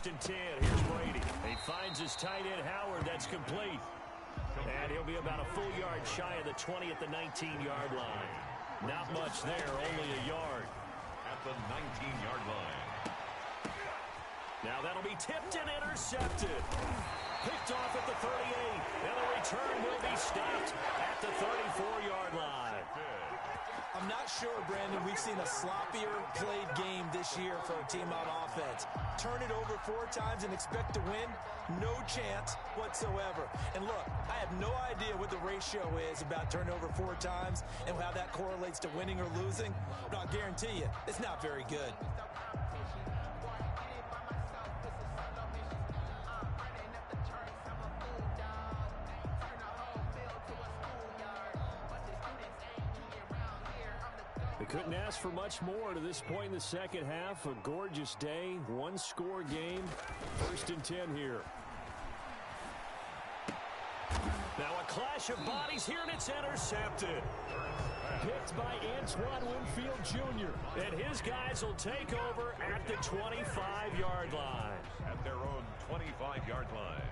And 10, here's Brady. He finds his tight end, Howard. That's complete. And he'll be about a full yard shy of the 20 at the 19-yard line. Not much there, only a yard. At the 19-yard line. Now that'll be tipped and intercepted. Picked off at the 38. And the return will be stopped at the 34-yard line. I'm not sure, Brandon, we've seen a sloppier played game this year for a team on offense. Turn it over 4 times and expect to win? No chance whatsoever. And look, I have no idea what the ratio is about turnover 4 times and how that correlates to winning or losing. But I'll guarantee you, it's not very good. Couldn't ask for much more to this point in the second half. A gorgeous day, 1-score game. 1st and 10 here. Now a clash of bodies here, and it's intercepted. Picked by Antoine Winfield Jr. And his guys will take over at the 25-yard line. At their own 25-yard line.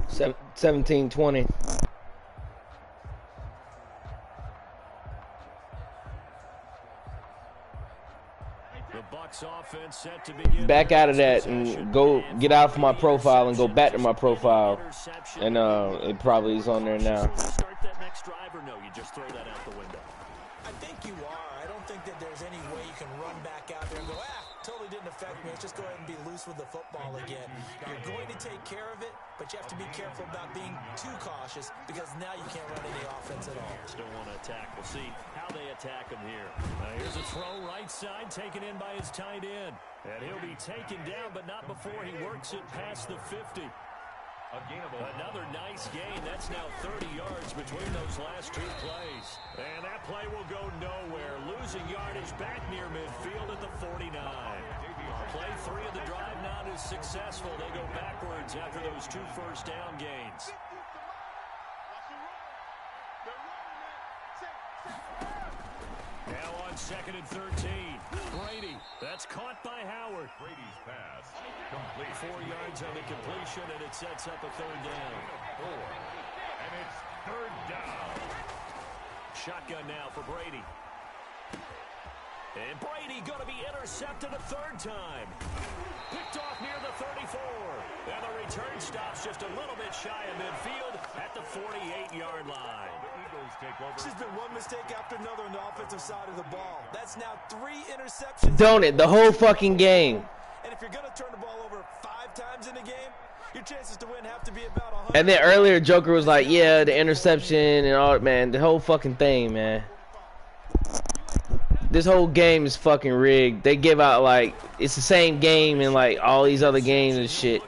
Seven, 17-20. The Bucs offense set to begin. Back out of that and go get out of my profile and go back to my profile. And it probably is on there now. Start that next drive or no? You just throw that out the window. I think you are. I don't think that there's any way you can run back out there and go, totally didn't affect me. Let's just go ahead and be loose with the football again. You're going to take care of it, but you have to be careful about being too cautious because now you can't run any offense at all. Still want to attack. We'll see how they attack him here. Here's a throw right side taken in by his tight end. And he'll be taken down, but not before he works it past the 50. Another nice gain. That's now 30 yards between those last 2 plays. And that play will go nowhere. Losing yardage back near midfield at the 49. Play 3 of the drive not as successful. They go backwards after those 2 first down gains. Now on 2nd and 13. Brady. That's caught by Howard. Brady's pass. Complete. 4 yards on the completion, and it sets up a 3rd down. 4. And it's 3rd down. Shotgun now for Brady. And Brady going to be intercepted a 3rd time. Picked off near the 34. And the return stops just a little bit shy of midfield at the 48-yard line. This has been one mistake after another on the offensive side of the ball. That's now 3 interceptions. Don't it? The whole fucking game. And if you're going to turn the ball over 5 times in a game, your chances to win have to be about 100. And then earlier, Joker was like, yeah, the interception and all, man, the whole fucking thing, man. This whole game is fucking rigged. They give out, like, it's the same game in, like, all these other games and shit.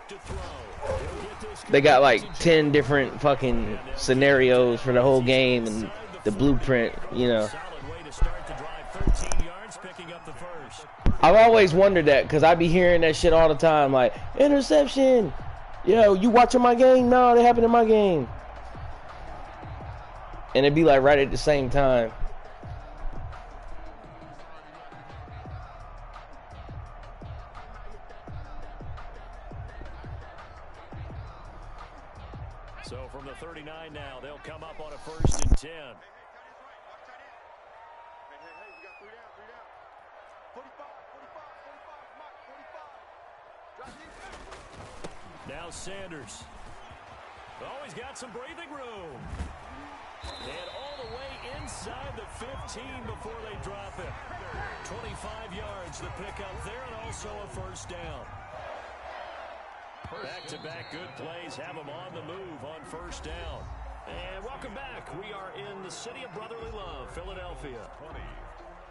They got, like, 10 different fucking scenarios for the whole game and the blueprint, you know. I've always wondered that because I be hearing that shit all the time, like, interception. Yo, you watching my game? No, they happened in my game. And it'd be, like, right at the same time. So from the 39 now, they'll come up on a 1st and 10. Now Sanders. Always got some breathing room. And all the way inside the 15 before they drop it. 25 yards the pickup there, and also a 1st down. Back-to-back good plays have them on the move on 1st down. And welcome back. We are in the city of brotherly love, Philadelphia.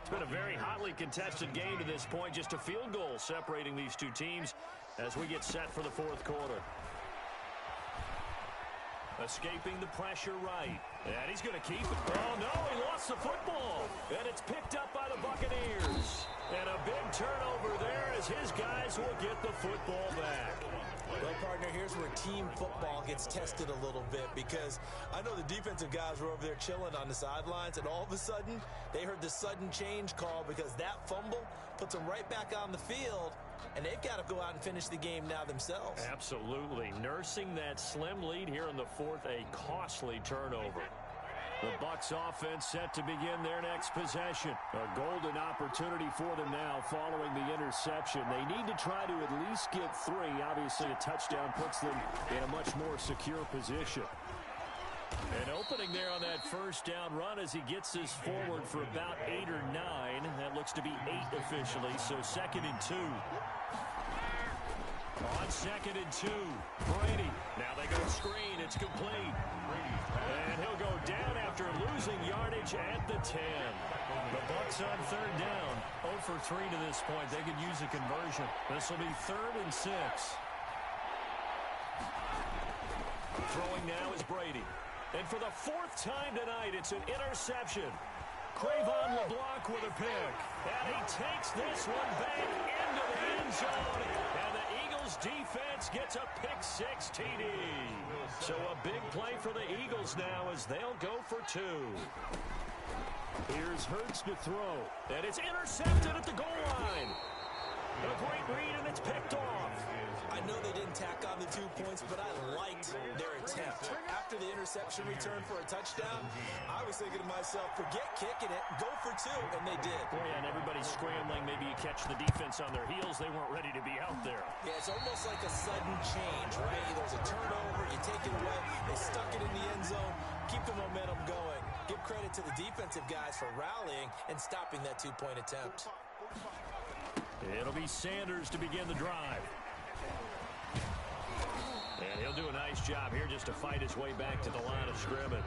It's been a very hotly contested game to this point. Just a field goal separating these 2 teams as we get set for the 4th quarter. Escaping the pressure right. And he's going to keep it. Oh, no, he lost the football. And it's picked up by the Buccaneers. And a big turnover there as his guys will get the football back. Well, partner, here's where team football gets tested a little bit, because I know the defensive guys were over there chilling on the sidelines, and all of a sudden, they heard the sudden change call because that fumble puts them right back on the field, and they've got to go out and finish the game now themselves. Absolutely. Nursing that slim lead here in the fourth, a costly turnover. The Bucs offense set to begin their next possession. A golden opportunity for them now following the interception. They need to try to at least get 3. Obviously, a touchdown puts them in a much more secure position. An opening there on that first down run as he gets this forward for about 8 or 9. That looks to be 8 officially, so 2nd and 2. On 2nd and 2, Brady. Now they go screen. It's complete. And he'll go down after losing yardage at the 10. The Bucs on 3rd down. 0 for 3 to this point. They could use a conversion. This will be 3rd and 6. Throwing now is Brady. And for the 4th time tonight, it's an interception. Crayvon LeBlanc with a pick. And he takes this one back into the end zone. And the Eagles defense gets a pick-6 TD. So a big play for the Eagles now as they'll go for 2. Here's Hurts to throw. And it's intercepted at the goal line. A great read, and it's picked off. I know they didn't tack on the 2 points, but I liked their attempt. After the interception return for a touchdown, I was thinking to myself, forget kicking it, go for 2, and they did. Oh, yeah, and everybody's scrambling. Maybe you catch the defense on their heels. They weren't ready to be out there. Yeah, it's almost like a sudden change, right? There's a turnover, you take it away, they stuck it in the end zone, keep the momentum going. Give credit to the defensive guys for rallying and stopping that 2-point attempt. It'll be Sanders to begin the drive. And he'll do a nice job here just to fight his way back to the line of scrimmage.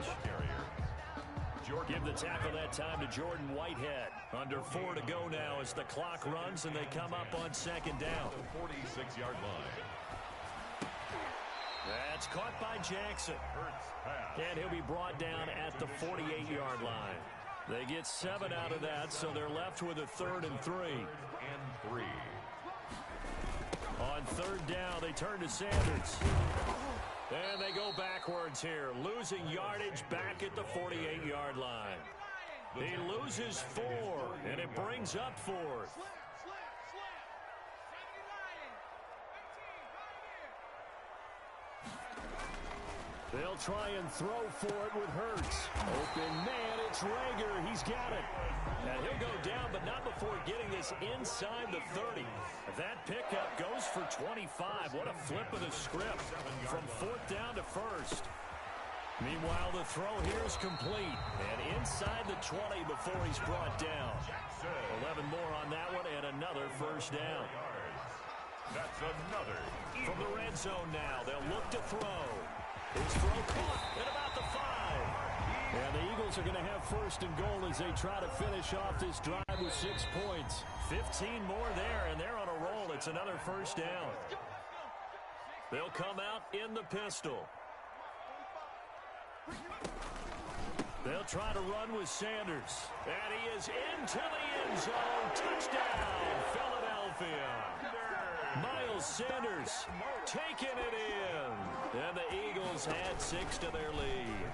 Give the tackle that time to Jordan Whitehead. Under 4 to go now as the clock runs and they come up on 2nd down. The 46-yard line. That's caught by Jackson. And he'll be brought down at the 48-yard line. They get 7 out of that, so they're left with a 3rd and 3. On 3rd down, they turn to Sanders. And they go backwards here, losing yardage back at the 48-yard line. He loses 4, and it brings up 4th. They'll try and throw for it with Hurts. Open man, it's Rager. He's got it. And he'll go down, but not before getting this inside the 30. That pickup goes for 25. What a flip of the script from 4th down to 1st. Meanwhile, the throw here is complete. And inside the 20 before he's brought down. 11 more on that one and another 1st down. That's another. From the red zone now, they'll look to throw. His throw caught at about the 5. And the Eagles are going to have 1st and goal as they try to finish off this drive with 6 points. 15 more there, and they're on a roll. It's another 1st down. They'll come out in the pistol. They'll try to run with Sanders. And he is into the end zone. Touchdown, Philadelphia. Miles Sanders taking it in. And the Eagles add 6 to their lead.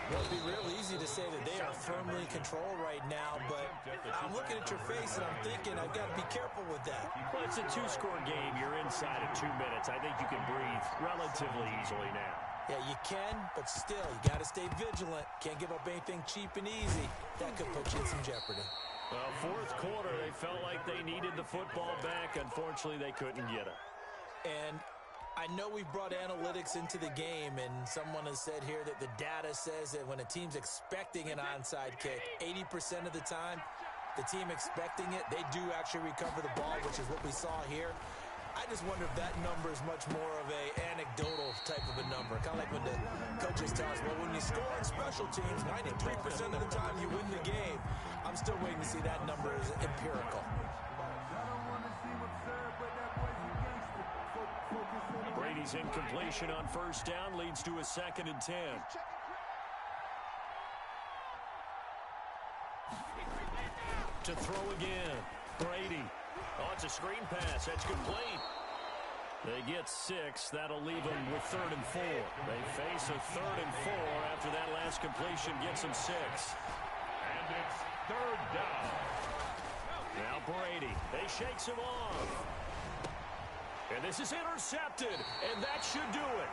Well, it'd be real easy to say that they are firmly in control right now, but I'm looking at your face and I'm thinking I've got to be careful with that. Well, it's a 2-score game. You're inside of 2 minutes. I think you can breathe relatively easily now. Yeah, you can, but still, you got to stay vigilant. Can't give up anything cheap and easy. That could put you in some jeopardy. Well, 4th quarter, they felt like they needed the football back. Unfortunately, they couldn't get it. And I know we've brought analytics into the game, and someone has said here that the data says that when a team's expecting an onside kick, 80% of the time, the team expecting it, they do actually recover the ball, which is what we saw here. I just wonder if that number is much more of a anecdotal type of a number. Kind of like when the coaches tell us, well, when you score on special teams, 93% of the time you win the game. I'm still waiting to see that number is empirical. Brady Brady's incompletion on first down leads to a 2nd and 10. To throw again. Brady. Oh, it's a screen pass. That's complete. They get 6. That'll leave them with 3rd and 4. They face a 3rd and 4 after that last completion gets them 6. And it's 3rd down. Now Brady. They shakes him off. And this is intercepted. And that should do it.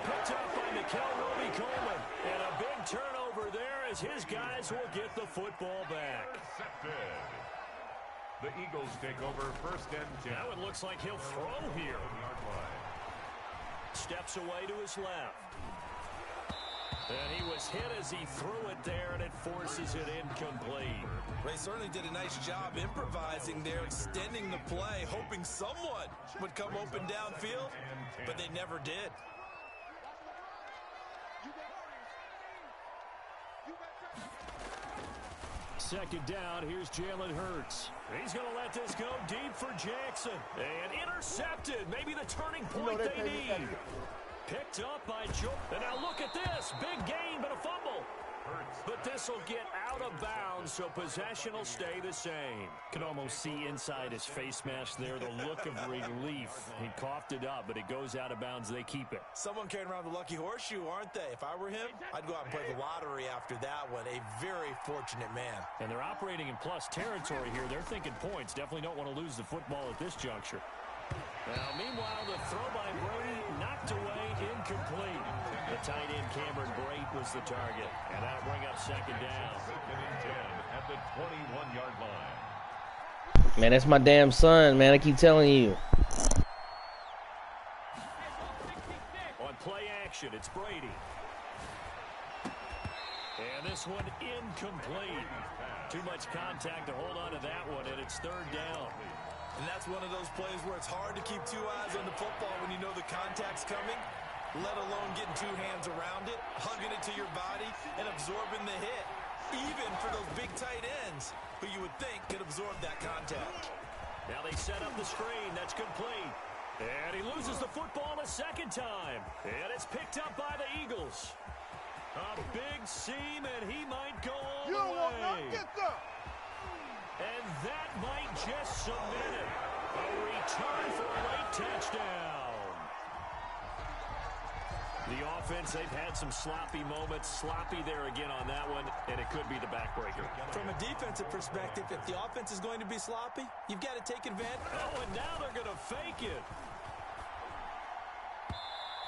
Picked up by Nikel Roby-Coleman. And a big turnover there as his guys will get the football back. Intercepted. The Eagles take over 1st and 10. Now it looks like he'll throw here. Steps away to his left. And he was hit as he threw it there, and it forces it incomplete. They certainly did a nice job improvising there, extending the play, hoping someone would come open downfield, but they never did. Second down, here's Jalen Hurts. He's going to let this go deep for Jackson. And intercepted, maybe the turning point they need. Picked up by Joe. And now look at this, big gain, but a fumble. But this will get out of bounds, so possession will stay the same. Can almost see inside his face mask there, the look of relief. He coughed it up, but it goes out of bounds. They keep it. Someone carrying around the lucky horseshoe, aren't they? If I were him, I'd go out and play the lottery after that one. A very fortunate man. And they're operating in plus territory here. They're thinking points. Definitely don't want to lose the football at this juncture. Now, meanwhile, the throw by Brady knocked away, incomplete. The tight end Cameron Brate was the target. And that'll bring up 2nd down. 2nd and 10 at the 21-yard line. Man, that's my damn son, man. I keep telling you. On play action, it's Brady. And this one incomplete. Too much contact to hold on to that one, and it's 3rd down. And that's one of those plays where it's hard to keep 2 eyes on the football when you know the contact's coming, let alone getting 2 hands around it, hugging it to your body, and absorbing the hit. Even for those big tight ends, who you would think could absorb that contact. Now they set up the screen. That's complete. And he loses the football a 2nd time. And it's picked up by the Eagles. A big seam, and he might go all the way. And that might just submit it. A return for a late touchdown. The offense, they've had some sloppy moments. Sloppy there again on that one, and it could be the backbreaker. From a defensive perspective, if the offense is going to be sloppy, you've got to take advantage. Oh, and now they're going to fake it.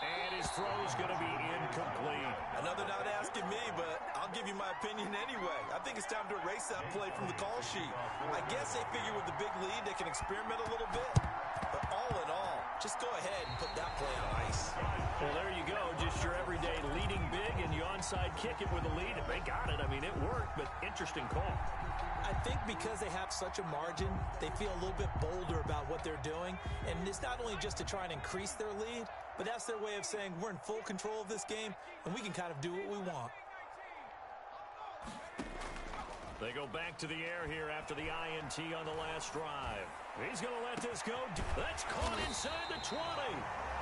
And his throw is going to be incomplete. Another not asking me, but I'll give you my opinion anyway. I think it's time to erase that play from the call sheet. I guess they figure with the big lead they can experiment a little bit. But all in all, just go ahead and put that play on ice. Well, there you go. Just your everyday leading big, and you onside kick it with a lead. If they got it, I mean, it worked, but interesting call. I think because they have such a margin, they feel a little bit bolder about what they're doing. And it's not only just to try and increase their lead, but that's their way of saying we're in full control of this game, and we can kind of do what we want. They go back to the air here after the INT on the last drive. He's going to let this go. That's caught inside the 20.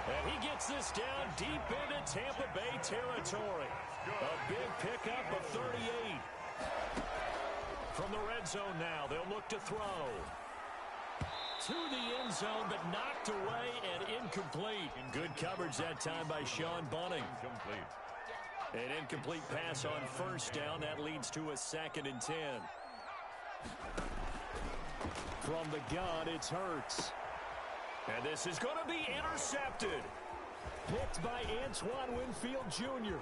And he gets this down deep into Tampa Bay territory. A big pickup of 38. From the red zone now, they'll look to throw. To the end zone, but knocked away and incomplete. Good coverage that time by Sean Bunning. Incomplete. An incomplete pass on first down. That leads to a 2nd and 10. From the gun, it's Hurts. And this is going to be intercepted. Picked by Antoine Winfield Jr.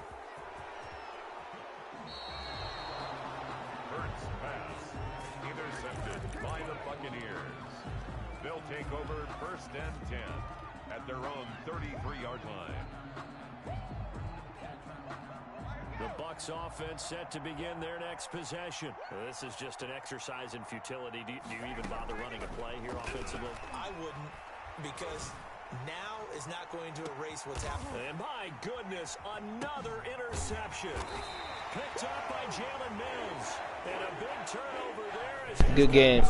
Hurts pass intercepted by the Buccaneers. They'll take over 1st and 10 at their own 33-yard line. The Bucs offense set to begin their next possession. This is just an exercise in futility. Do you even bother running a play here offensively? I wouldn't, because now is not going to erase what's happening. And my goodness, another interception. Picked up by Jalen Mills. And a big turnover there. As Good game.